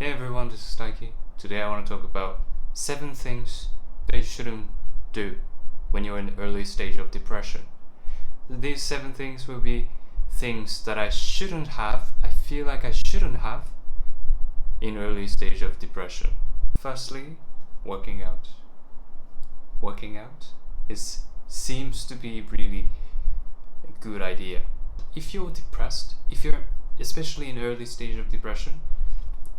Hey everyone, this is Taiki. Today I want to talk about 7 things that you shouldn't do when you're in the early stage of depression. These 7 things will be things that I shouldn't have, I feel like I shouldn't have in early stage of depression. Firstly, working out. Working out seems to be really a good idea. If you're depressed, if you're especially in early stage of depression,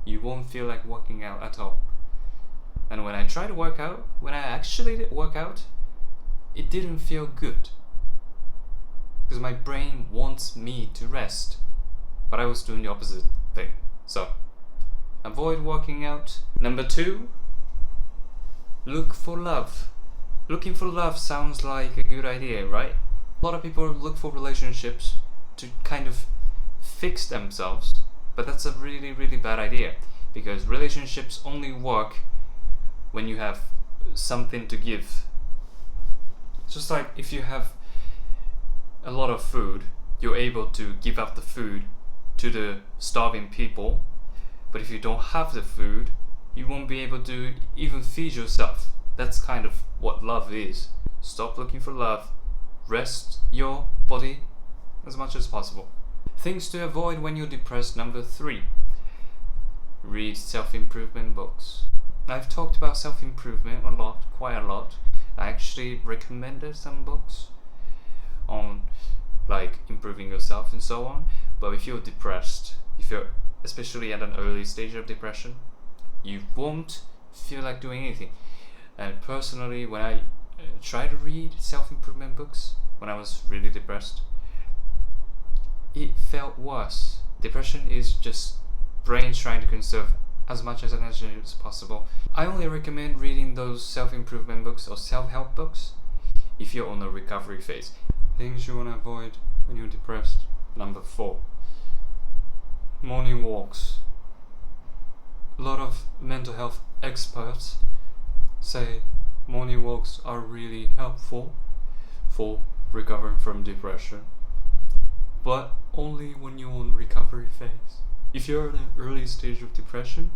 you won't feel like working out at all. And when I tried to work out, when I actually did work out, it didn't feel good. Because my brain wants me to rest. But I was doing the opposite thing. So, avoid working out. Number 2, look for love. Looking for love sounds like a good idea, right? A lot of people look for relationships to kind of fix themselves. But that's a really, really bad idea, because relationships only work when you have something to give. Just like if you have a lot of food, you're able to give out the food to the starving people. But if you don't have the food, you won't be able to even feed yourself. That's kind of what love is. Stop looking for love. Rest your body as much as possible. Things to avoid when you're depressed. Number 3, read self-improvement books. I've talked about self-improvement quite a lot. I actually recommended some books on like improving yourself and so on. But if you're depressed, if you're especially at an early stage of depression, you won't feel like doing anything. And personally, when I tried to read self-improvement books when I was really depressed, it felt worse. Depression is just brain trying to conserve as much as energy as possible. I only recommend reading those self-improvement books or self-help books if you're on a recovery phase. Things you want to avoid when you're depressed. Number 4, morning walks. A lot of mental health experts say morning walks are really helpful for recovering from depression, but only when you're on recovery phase. If you're in an early stage of depression,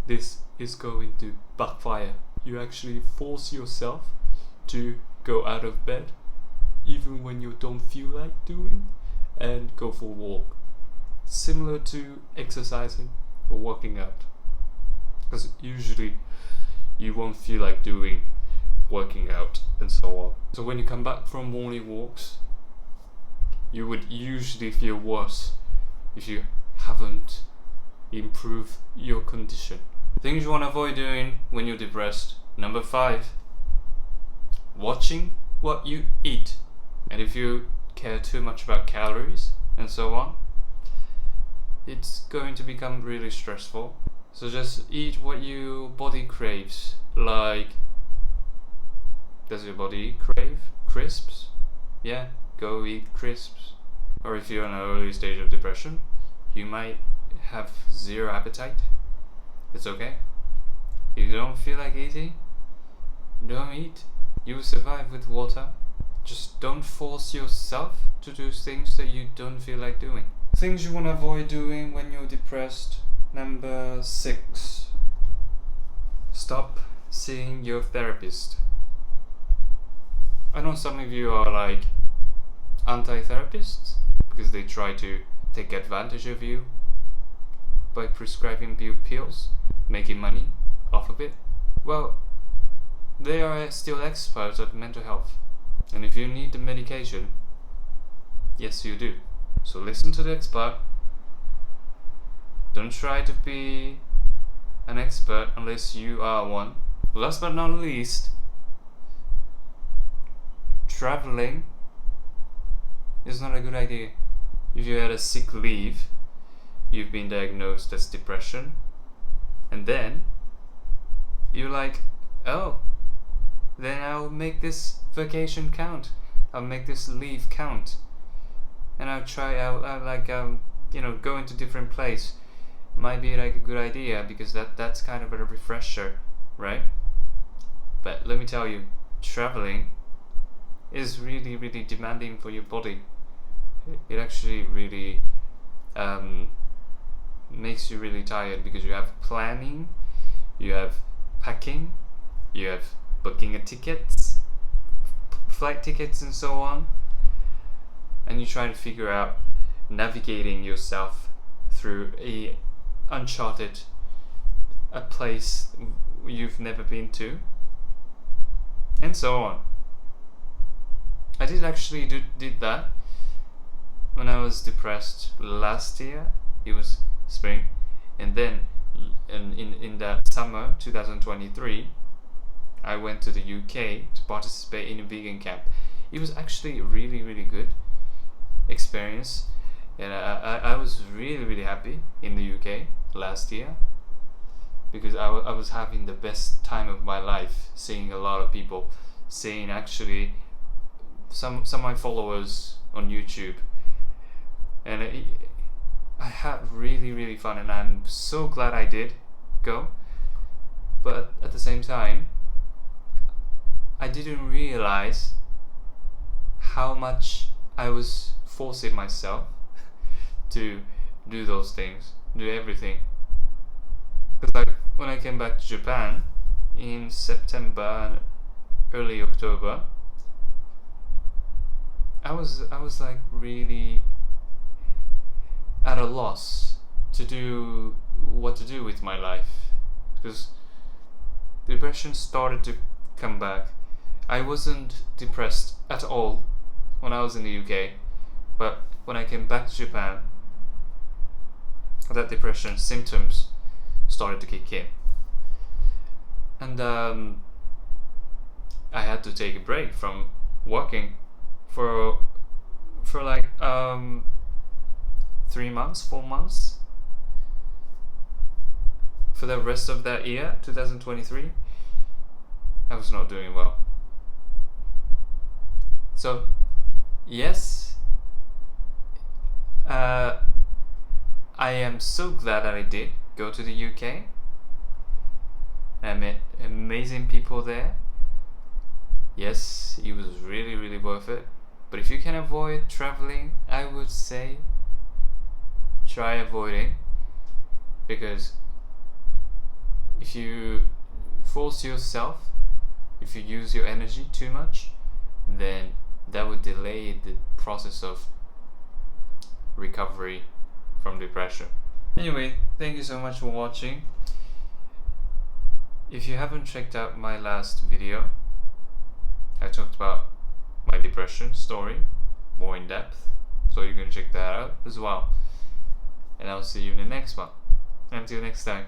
this is going to backfire. You actually force yourself to go out of bed even when you don't feel like doing, and go for a walk, similar to exercising or working out, because usually you won't feel like doing working out and so on. So when you come back from morning walks, you would usually feel worse if you haven't improved your condition. Things you want to avoid doing when you're depressed. Number 5, watching what you eat. And if you care too much about calories and so on, it's going to become really stressful. So just eat what your body craves. Like, does your body crave crisps? Yeah, go eat crisps. Or if you're in an early stage of depression, you might have zero appetite. It's okay. If you don't feel like eating, don't eat. You'll survive with water. Just don't force yourself to do things that you don't feel like doing. Things you want to avoid doing when you're depressed. Number 6, stop seeing your therapist. I know some of you are like anti-therapists because they try to take advantage of you by prescribing you pills, making money off of it. Well, they are still experts at mental health, and if you need the medication, yes you do. So listen to the expert. Don't try to be an expert unless you are one. Last but not least, traveling is not a good idea. If you had a sick leave, you've been diagnosed as depression, and then you're like, oh, then I'll make this vacation count. I'll make this leave count, and I'll go into different place. Might be like a good idea because that's kind of a refresher, right? But let me tell you, traveling is really, really demanding for your body. It actually really makes you really tired because you have planning, you have packing, you have booking a tickets, flight tickets and so on, and you try to figure out navigating yourself through a place you've never been to, and so on. I did actually did that when I was depressed last year. It was spring, and then in that summer 2023 I went to the UK to participate in a vegan camp. It was actually a really, really good experience, and I was really happy in the UK last year because I was having the best time of my life, seeing a lot of people, seeing actually some of my followers on YouTube, and I had really fun, and I'm so glad I did go. But at the same time, I didn't realize how much I was forcing myself to do those things, do everything. Because when I came back to Japan in September and early October, I was like really at a loss to do what to do with my life, because depression started to come back. I wasn't depressed at all when I was in the UK, but when I came back to Japan, that depression symptoms started to kick in, and I had to take a break from working for like 3 months, 4 months. For the rest of that year, 2023, I was not doing well. So, yes, I am so glad that I did go to the UK. I met amazing people there. Yes, it was really worth it. But if you can avoid traveling, I would say try avoiding, because if you force yourself, if you use your energy too much, then that would delay the process of recovery from depression. Anyway, thank you so much for watching. If you haven't checked out my last video, I talked about my depression story more in depth, so you can check that out as well. And I'll see you in the next one. Until next time.